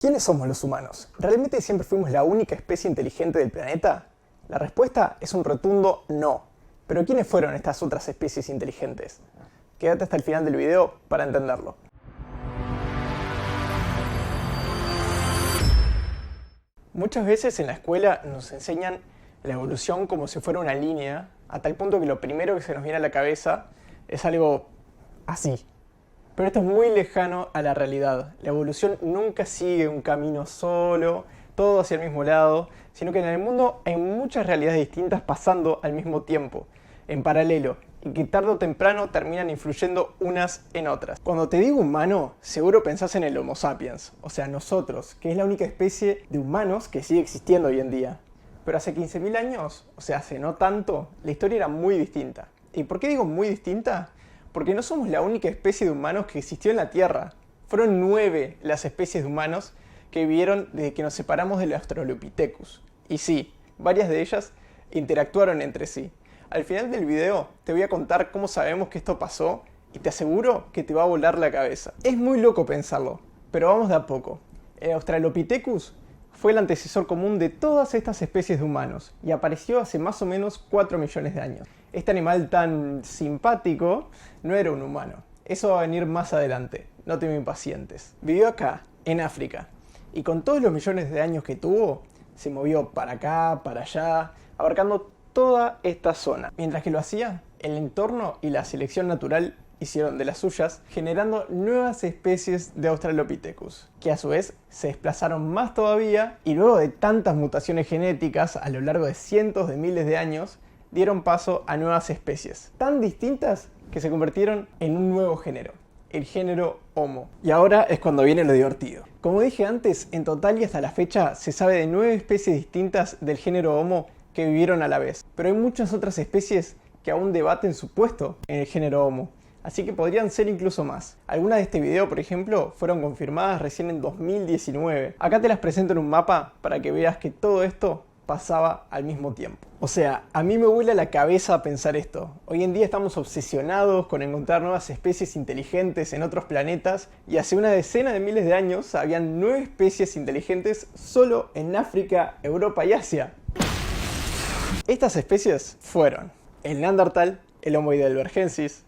¿Quiénes somos los humanos? ¿Realmente siempre fuimos la única especie inteligente del planeta? La respuesta es un rotundo no. Pero ¿quiénes fueron estas otras especies inteligentes? Quédate hasta el final del video para entenderlo. Muchas veces en la escuela nos enseñan la evolución como si fuera una línea, a tal punto que lo primero que se nos viene a la cabeza es algo así. Pero esto es muy lejano a la realidad. La evolución nunca sigue un camino solo, todo hacia el mismo lado, sino que en el mundo hay muchas realidades distintas pasando al mismo tiempo, en paralelo, y que tarde o temprano terminan influyendo unas en otras. Cuando te digo humano, seguro pensás en el Homo sapiens, o sea, nosotros, que es la única especie de humanos que sigue existiendo hoy en día. Pero hace 15.000 años, o sea, hace no tanto, la historia era muy distinta. ¿Y por qué digo muy distinta? Porque no somos la única especie de humanos que existió en la Tierra. Fueron 9 las especies de humanos que vivieron desde que nos separamos del Australopithecus. Y sí, varias de ellas interactuaron entre sí. Al final del video te voy a contar cómo sabemos que esto pasó y te aseguro que te va a volar la cabeza. Es muy loco pensarlo, pero vamos de a poco. El Australopithecus fue el antecesor común de todas estas especies de humanos y apareció hace más o menos 4 millones de años. Este animal tan simpático no era un humano. Eso va a venir más adelante, no te me impacientes. Vivió acá, en África, y con todos los millones de años que tuvo, se movió para acá, para allá, abarcando toda esta zona. Mientras que lo hacía, el entorno y la selección natural hicieron de las suyas, generando nuevas especies de Australopithecus, que a su vez se desplazaron más todavía y luego de tantas mutaciones genéticas a lo largo de cientos de miles de años, dieron paso a nuevas especies, tan distintas que se convirtieron en un nuevo género, el género Homo. Y ahora es cuando viene lo divertido. Como dije antes, en total y hasta la fecha se sabe de 9 especies distintas del género Homo que vivieron a la vez, pero hay muchas otras especies que aún debaten su puesto en el género Homo. Así que podrían ser incluso más. Algunas de este video, por ejemplo, fueron confirmadas recién en 2019. Acá te las presento en un mapa para que veas que todo esto pasaba al mismo tiempo. O sea, a mí me vuela la cabeza pensar esto. Hoy en día estamos obsesionados con encontrar nuevas especies inteligentes en otros planetas y hace una decena de miles de años habían 9 especies inteligentes solo en África, Europa y Asia. Estas especies fueron el Neandertal, el Homo heidelbergensis,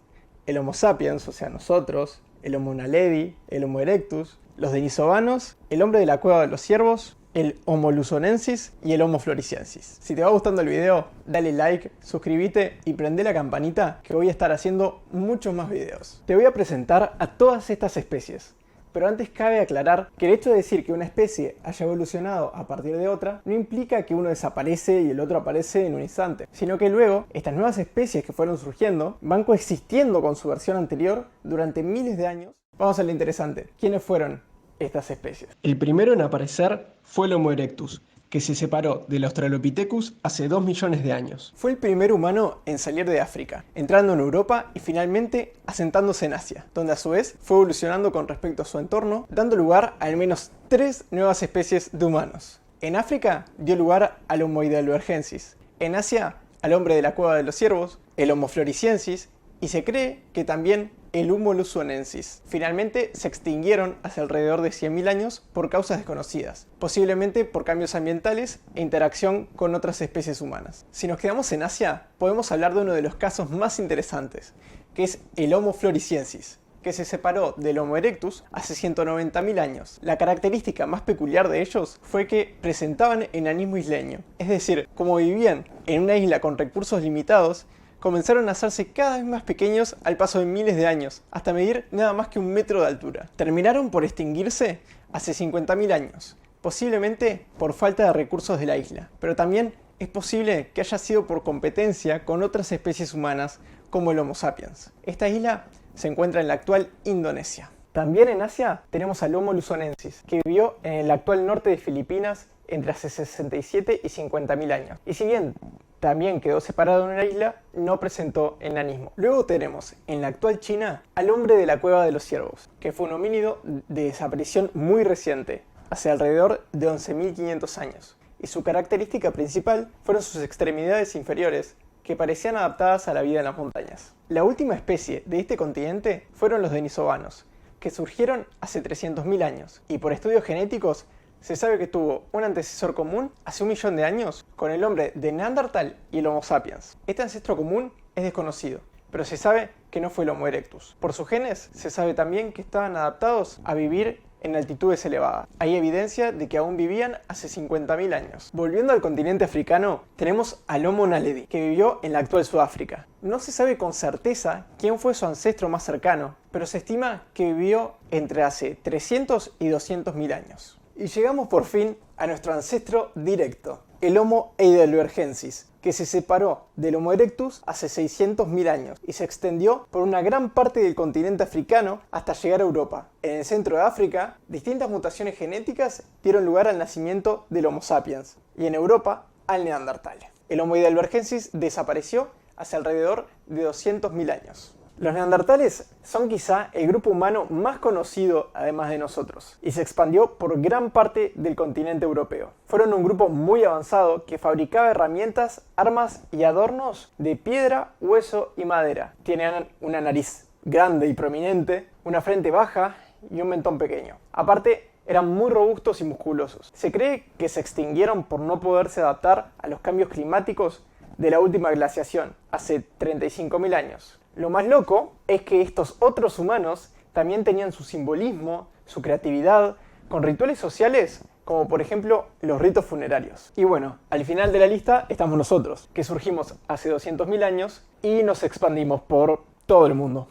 el Homo sapiens, o sea nosotros, el Homo naledi, el Homo erectus, los denisovanos, el hombre de la cueva de los ciervos, el Homo luzonensis y el Homo floresiensis. Si te va gustando el video, dale like, suscríbete y prende la campanita que voy a estar haciendo muchos más videos. Te voy a presentar a todas estas especies. Pero antes cabe aclarar que el hecho de decir que una especie haya evolucionado a partir de otra no implica que uno desaparece y el otro aparece en un instante, sino que luego estas nuevas especies que fueron surgiendo van coexistiendo con su versión anterior durante miles de años. Vamos a lo interesante. ¿Quiénes fueron estas especies? El primero en aparecer fue el Homo erectus, que se separó del Australopithecus hace 2 millones de años. Fue el primer humano en salir de África, entrando en Europa y finalmente asentándose en Asia, donde a su vez fue evolucionando con respecto a su entorno, dando lugar a al menos 3 nuevas especies de humanos. En África dio lugar al Homo heidelbergensis, en Asia al hombre de la cueva de los ciervos, el Homo floresiensis, y se cree que también el Homo luzonensis. Finalmente se extinguieron hace alrededor de 100.000 años por causas desconocidas, posiblemente por cambios ambientales e interacción con otras especies humanas. Si nos quedamos en Asia, podemos hablar de uno de los casos más interesantes, que es el Homo floresiensis, que se separó del Homo erectus hace 190.000 años. La característica más peculiar de ellos fue que presentaban enanismo isleño, es decir, como vivían en una isla con recursos limitados, comenzaron a hacerse cada vez más pequeños al paso de miles de años, hasta medir nada más que 1 metro de altura. Terminaron por extinguirse hace 50.000 años, posiblemente por falta de recursos de la isla, pero también es posible que haya sido por competencia con otras especies humanas como el Homo sapiens. Esta isla se encuentra en la actual Indonesia. También en Asia tenemos al Homo luzonensis, que vivió en el actual norte de Filipinas entre hace 67 y 50.000 años. Y si bien también quedó separado en una isla, no presentó enanismo. Luego tenemos en la actual China al hombre de la cueva de los ciervos, que fue un homínido de desaparición muy reciente, hace alrededor de 11.500 años. Y su característica principal fueron sus extremidades inferiores, que parecían adaptadas a la vida en las montañas. La última especie de este continente fueron los denisovanos, que surgieron hace 300.000 años y por estudios genéticos se sabe que tuvo un antecesor común hace 1.000.000 de años con el hombre de Neandertal y el Homo sapiens. Este ancestro común es desconocido, pero se sabe que no fue el Homo erectus. Por sus genes se sabe también que estaban adaptados a vivir en altitudes elevadas. Hay evidencia de que aún vivían hace 50.000 años. Volviendo al continente africano, tenemos al Homo naledi, que vivió en la actual Sudáfrica. No se sabe con certeza quién fue su ancestro más cercano, pero se estima que vivió entre hace 300 y 200.000 años. Y llegamos por fin a nuestro ancestro directo, el Homo heidelbergensis, que se separó del Homo erectus hace 600.000 años y se extendió por una gran parte del continente africano hasta llegar a Europa. En el centro de África, distintas mutaciones genéticas dieron lugar al nacimiento del Homo sapiens y en Europa al Neandertal. El Homo heidelbergensis desapareció hace alrededor de 200.000 años. Los neandertales son quizá el grupo humano más conocido además de nosotros y se expandió por gran parte del continente europeo. Fueron un grupo muy avanzado que fabricaba herramientas, armas y adornos de piedra, hueso y madera. Tenían una nariz grande y prominente, una frente baja y un mentón pequeño. Aparte, eran muy robustos y musculosos. Se cree que se extinguieron por no poderse adaptar a los cambios climáticos de la última glaciación, hace 35.000 años. Lo más loco es que estos otros humanos también tenían su simbolismo, su creatividad, con rituales sociales como por ejemplo los ritos funerarios. Y bueno, al final de la lista estamos nosotros, que surgimos hace 200.000 años y nos expandimos por todo el mundo.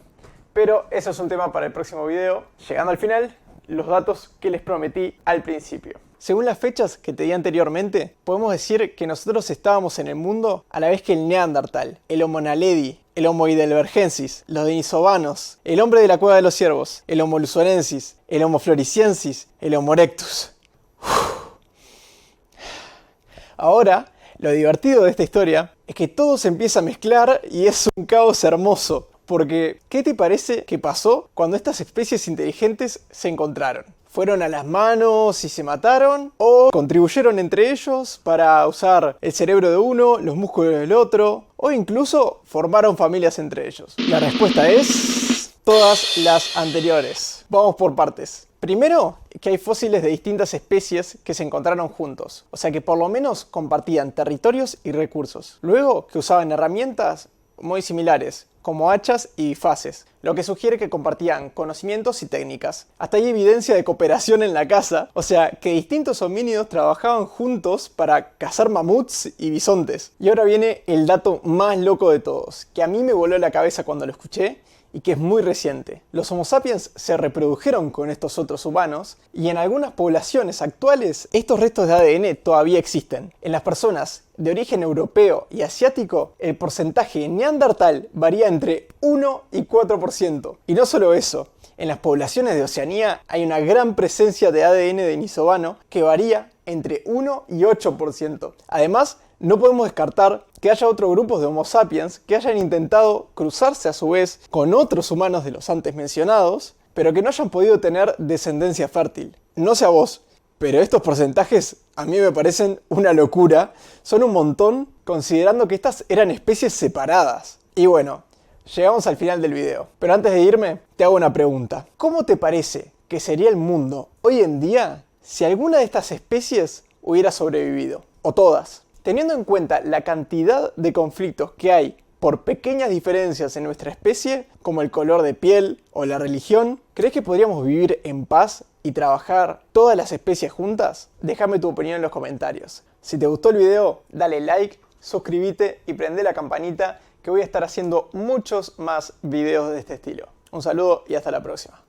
Pero eso es un tema para el próximo video. Llegando al final, los datos que les prometí al principio. Según las fechas que te di anteriormente, podemos decir que nosotros estábamos en el mundo a la vez que el Neandertal, el Homo naledi, el Homo heidelbergensis, los denisovanos, el hombre de la cueva de los ciervos, el Homo luzonensis, el Homo floresiensis, el Homo erectus. Ahora, lo divertido de esta historia es que todo se empieza a mezclar y es un caos hermoso. Porque, ¿qué te parece que pasó cuando estas especies inteligentes se encontraron? ¿Fueron a las manos y se mataron? ¿O contribuyeron entre ellos para usar el cerebro de uno, los músculos del otro? ¿O incluso formaron familias entre ellos? La respuesta es todas las anteriores. Vamos por partes. Primero, que hay fósiles de distintas especies que se encontraron juntos. O sea que por lo menos compartían territorios y recursos. Luego, que usaban herramientas muy similares, como hachas y bifaces, lo que sugiere que compartían conocimientos y técnicas. Hasta hay evidencia de cooperación en la caza, o sea, que distintos homínidos trabajaban juntos para cazar mamuts y bisontes. Y ahora viene el dato más loco de todos, que a mí me voló la cabeza cuando lo escuché, y que es muy reciente. Los Homo sapiens se reprodujeron con estos otros humanos y en algunas poblaciones actuales estos restos de ADN todavía existen. En las personas de origen europeo y asiático, el porcentaje neandertal varía entre 1 y 4%. Y no solo eso, en las poblaciones de Oceanía hay una gran presencia de ADN denisovano que varía entre 1 y 8%. Además, no podemos descartar que haya otros grupos de Homo sapiens que hayan intentado cruzarse a su vez con otros humanos de los antes mencionados, pero que no hayan podido tener descendencia fértil. No sé a vos, pero estos porcentajes a mí me parecen una locura. Son un montón considerando que estas eran especies separadas. Y bueno, llegamos al final del video. Pero antes de irme, te hago una pregunta. ¿Cómo te parece que sería el mundo hoy en día si alguna de estas especies hubiera sobrevivido? O todas. Teniendo en cuenta la cantidad de conflictos que hay por pequeñas diferencias en nuestra especie, como el color de piel o la religión, ¿crees que podríamos vivir en paz y trabajar todas las especies juntas? Déjame tu opinión en los comentarios. Si te gustó el video, dale like, suscríbete y prende la campanita que voy a estar haciendo muchos más videos de este estilo. Un saludo y hasta la próxima.